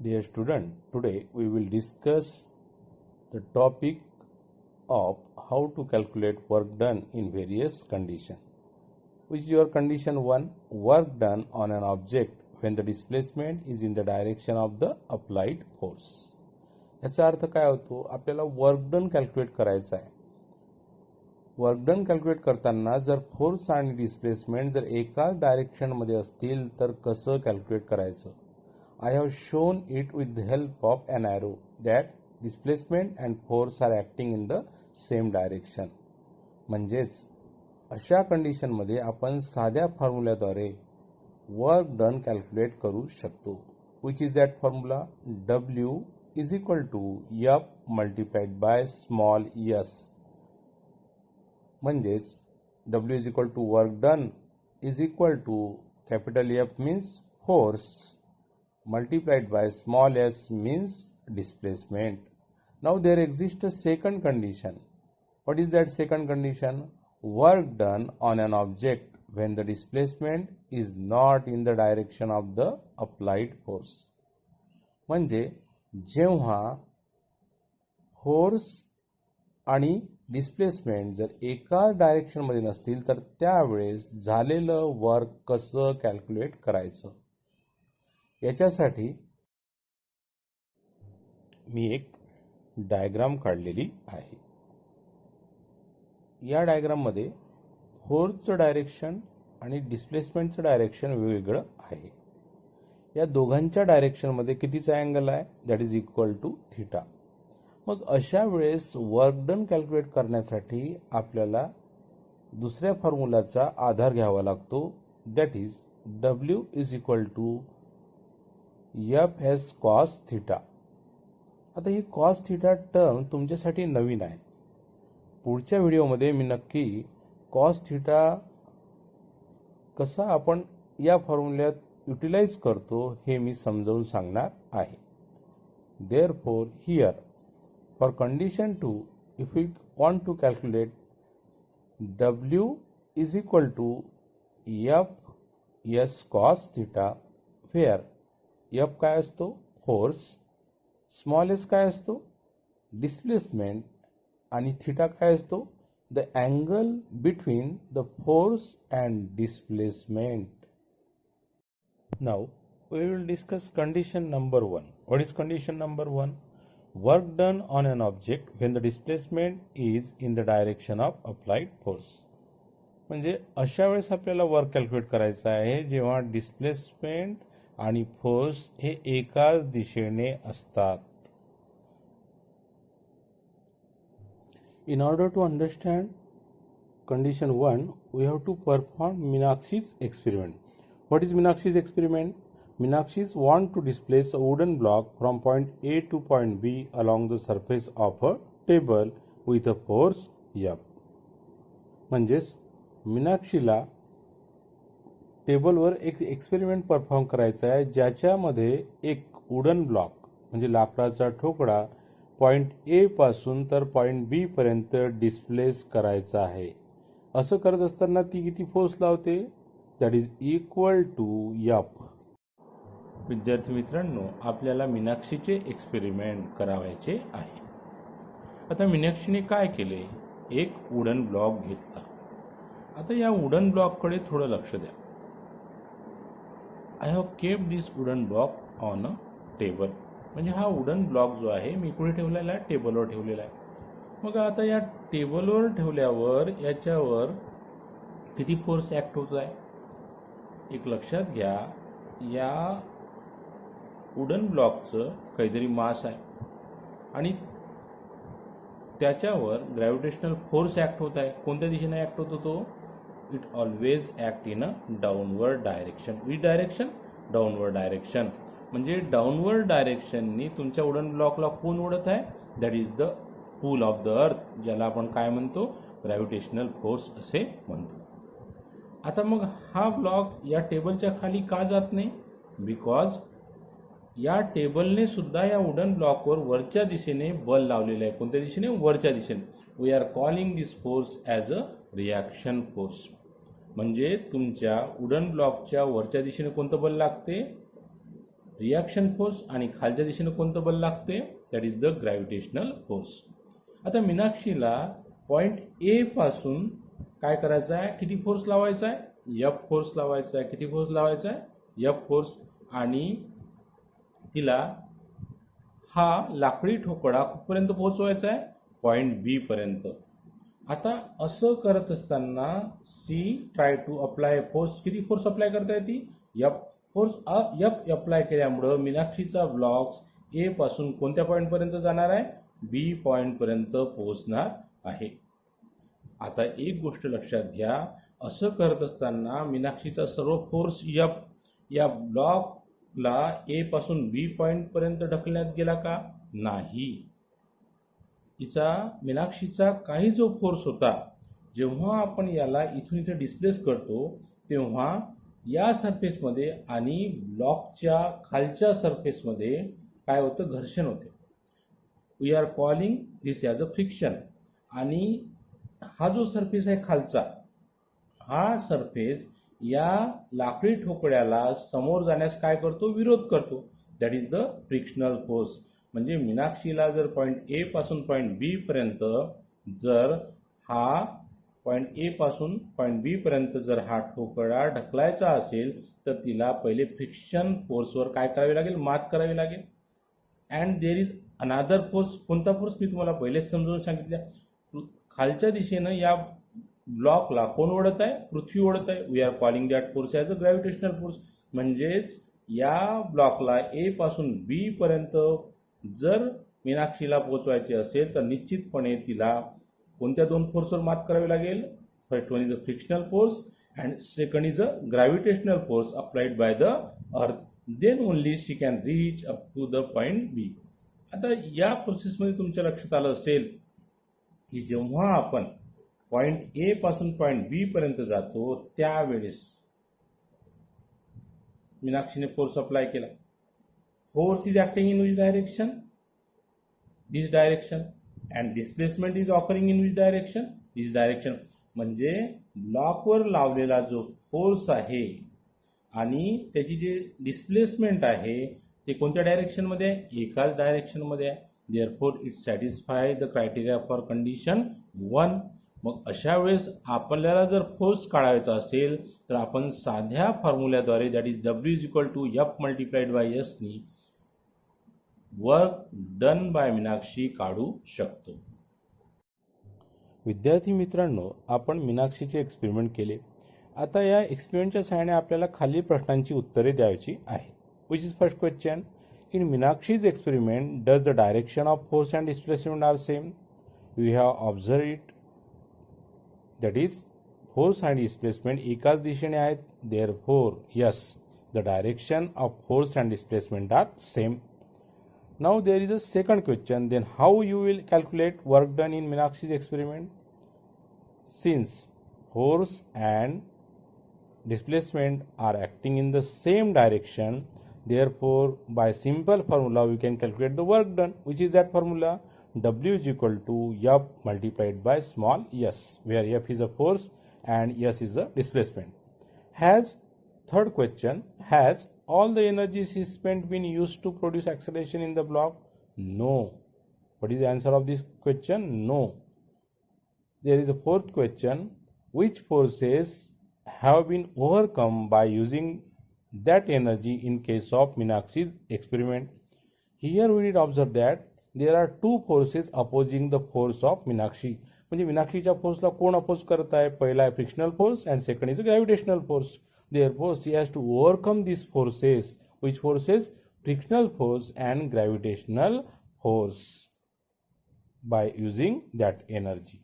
Dear student, today we will discuss the topic of how to calculate work done in various conditions. Which is your condition 1, work done on an object when the displacement is in the direction of the applied force. याचा अर्थ काय होतो, आपल्याला work done calculate करायचा आहे. Work done calculate करताना जर force आणि डिस्प्लेसमेंट जर एकाच डायरेक्शन मध्ये असतील तर कसं कॅल्क्युलेट करायचं. I have shown it with the help of an arrow that displacement and force are acting in the same direction. म्हणजेच अशा कंडिशनमध्ये आपण साध्या फॉर्म्युल्याद्वारे वर्क डन कॅल्क्युलेट करू शकतो. Which is that formula? W is equal to F multiplied by small s. म्हणजेच W is equal to work done is equal to capital F means force multiplied by small s means displacement. Now there exists a second condition. What is that second condition? Work done on an object when the displacement is not in the direction of the applied force. म्हणजे जेव्हा force आणि displacement जर एका direction मध्ये नसतील तर त्यावेळेस झालेलं वर्क कसं कॅल्क्युलेट करायचं. याच्यासाठी मी एक डायग्राम काढलेली आहे. या डायग्राम मध्ये फोर्सचं डायरेक्शन आणि डिस्प्लेसमेंटचं डायरेक्शन वेगवेगळं आहे. या दोघांच्या डायरेक्शन मध्ये कितीचा अँगल आहे? That is equal to theta. मग अशा वेळेस वर्क डन कॅल्क्युलेट करण्यासाठी आपल्याला दुसऱ्या फॉर्म्युलाचा आधार घ्यावा लागतो. That is W is equal to F S cos theta. आता ही कॉस थीटा टर्म तुमच्यासाठी नवीन आहे. पुढच्या व्हिडिओमध्ये मी नक्की कॉस थीटा कसा आपण या फॉर्म्युल्यात युटिलाइज करतो हे मी समजावून सांगणार आहे. Therefore here for condition 2 if you want to calculate W is equal to F S cos theta, where F काय असतो? फोर्स, स्मॉल एस काय असतो? डिस्प्लेसमेंट आणि थीटा काय असतो? The angle between the force and displacement. Now we will discuss condition number 1. What is condition number 1? Work done on an object when the displacement is in the direction of applied force. म्हणजे अशा वेळेस आपल्याला work calculate करायचं आहे जेव्हा displacement आणि force हे एकाच दिशेने असतात. In order to understand condition 1, we have to perform Meenakshi's experiment. What is Meenakshi's experiment? Meenakshi's want to displace a wooden block from point A to point B along the surface of a table with a force F. म्हणजेच मीनाक्षीला टेबलवर एक experiment perform करायचा आहे ज्याच्यामध्ये एक wooden block म्हणजे लाकडाचा ठोकळा पॉइंट ए पासून तर पॉइंट बी पर्यंत डिस्प्लेस करायचा आहे. असं करत असताना ती किती फोर्स लावते? That is equal to F. विद्यार्थी मित्रांनो, आपल्याला मीनाक्षीचे एक्सपेरिमेंट करावायचे आहे. आता मीनाक्षीने काय केले? एक वुडन ब्लॉक घेतला. आता या वुडन ब्लॉककडे थोडं लक्ष द्या. I have kept this wooden block on a table. म्हणजे हा वुडन ब्लॉक जो आहे मी कुठे ठेवलेला आहे? टेबलवर ठेवलेला आहे. मग आता या टेबलवर ठेवल्यावर याच्यावर किती फोर्स ऍक्ट होत आहे? एक लक्षात घ्या, या वुडन ब्लॉकचं काहीतरी मास आहे आणि त्याच्यावर ग्रॅव्हिटेशनल फोर्स ऍक्ट होत आहे. कोणत्या दिशेने ऍक्ट होतो तो? It always act in a downward direction. Which direction? Downward direction. म्हणजे डाऊनवर्ड डायरेक्शननी तुमच्या वुडन ब्लॉकला कोण ओढत आहे? That is the pull of the earth, ज्याला आपण काय म्हणतो? ग्रॅव्हिटेशनल फोर्स असे म्हणतो. आता मग हा ब्लॉक या टेबलच्या खाली का जात नाही? बिकॉज या टेबलने सुद्धा या वुडन ब्लॉकवर वरच्या दिशेने बल लावलेलं आहे. कोणत्या दिशेने? वरच्या दिशेने. We are calling this force as a reaction force. म्हणजे तुमच्या वुडन ब्लॉकच्या वरच्या दिशेने कोणतं बल लागते? रिॲक्शन फोर्स आणि खालच्या दिशेने कोणतं बल लागते, that is the gravitational force. आता मीनाक्षीला पॉइंट ए पासून काय करायचं आहे, किती फोर्स लावायचा आहे, एफ फोर्स लावायचा आहे. किती फोर्स लावायचा आहे, एफ फोर्स. आणि तिला हा लाकडी ठोकळा कुठपर्यंत पोहोचवायचा आहे, पॉइंट बी पर्यंत. आता असं करत असताना see try to apply force. किती फोर्स अप्लाय करता येते, एफ फोर्स. एफ अप्लाय केल्यामुळं मीनाक्षीचा ब्लॉक्स ए पासून कोणत्या पॉइंट पर्यंत जाणार आहे, बी पॉइंट पर्यंत पोहोचणार आहे. आता एक गोष्ट लक्षात घ्या, असं करत असताना मीनाक्षीचा सर्व फोर्स एफ या ब्लॉकला ए पासून बी पॉइंट पर्यंत ढकलण्यात गेला का, नाही. मीनाक्षीचा काही जो फोर्स होता, जेव्हा आपण याला इथून इथे डिस्प्लेस करतो तेव्हा या सरफेसमध्ये आणि ब्लॉकच्या खालच्या सरफेसमध्ये काय होतं, घर्षण होते. We are calling this as a friction. आणि हा जो सरफेस आहे खालचा, हा सरफेस या लाकडी ठोकळ्याला समोर जाण्यास काय करतो, विरोध करतो. That is the frictional force. म्हणजे मीनाक्षीला जर पॉइंट ए पासून पॉइंट बी पर्यंत जर हा पॉइंट ए पासून पॉइंट बी पर्यंत जर हा ठोकळा ढकलायचा असेल तर तिला पहिले फ्रिक्शन फोर्सवर काय करावे लागेल, मात करावी लागेल. And there is another force. कोणता फोर्स मी तुम्हाला पहिलेच समजून सांगितलं. खालच्या दिशेनं या ब्लॉकला कोण ओढत आहे, पृथ्वी ओढत आहे. We are calling that force as a gravitational force. म्हणजेच या ब्लॉकला ए पासून बी पर्यंत जर मीनाक्षीला पोहोचवायचे असेल तर निश्चितपणे तिला कोणत्या दोन फोर्सवर मात करावी लागेल. First one is a frictional force and second is a gravitational force applied by the earth. Then only she can reach up to the point B. आता या प्रोसेसमध्ये तुमच्या लक्षात आलं असेल की जेव्हा आपण पॉइंट ए पासून पॉइंट बी पर्यंत जातो त्यावेळेस मीनाक्षीने फोर्स अप्लाय केला. Force is acting in which direction, this direction. And displacement is occurring in which direction, this direction. म्हणजे ब्लॉकवर लावलेला जो फोर्स आहे आणि त्याची जे डिस्प्लेसमेंट आहे ते कोणत्या डायरेक्शनमध्ये आहे, एकाच डायरेक्शनमध्ये आहे. Therefore it satisfy the criteria for condition 1. मग अशा वेळेस आपल्याला जर फोर्स काढायचा असेल तर आपण साध्या फॉर्म्युल्याद्वारे that is W is equal to F multiplied by S नी वर्क डन बाय मीनाक्षी काढू शकतो. विद्यार्थी मित्रांनो, आपण मीनाक्षीचे एक्सपेरिमेंट केले. आता या एक्सपेरिमेंटच्या सहाय्याने आपल्याला खालील प्रश्नांची उत्तरे द्यायची आहे. Which is first question. In Meenakshi's experiment, does the direction of force and displacement are same? We have observed it. That is, force and displacement एकाच दिशेने आहेत. Therefore, yes, the direction of force and displacement are same. Now there is a second question. Then how you will calculate work done in Meenakshi's experiment? Since force and displacement are acting in the same direction, therefore by simple formula we can calculate the work done. Which is that formula? W is equal to F multiplied by small s, where F is a force and s is a displacement. Third question, has all the energy spent been used to produce acceleration in the block? No. What is the answer of this question? No. There is a fourth question. Which forces have been overcome by using that energy in case of Meenakshi's experiment? Here we did observe that there are two forces opposing the force of Meenakshi. म्हणजे मीनाक्षीच्या फोर्सला कोण oppose करत आहे, पहिला आहे frictional force and second is gravitational force. Therefore she has to overcome these forces. Which forces? Frictional force and gravitational force by using that energy.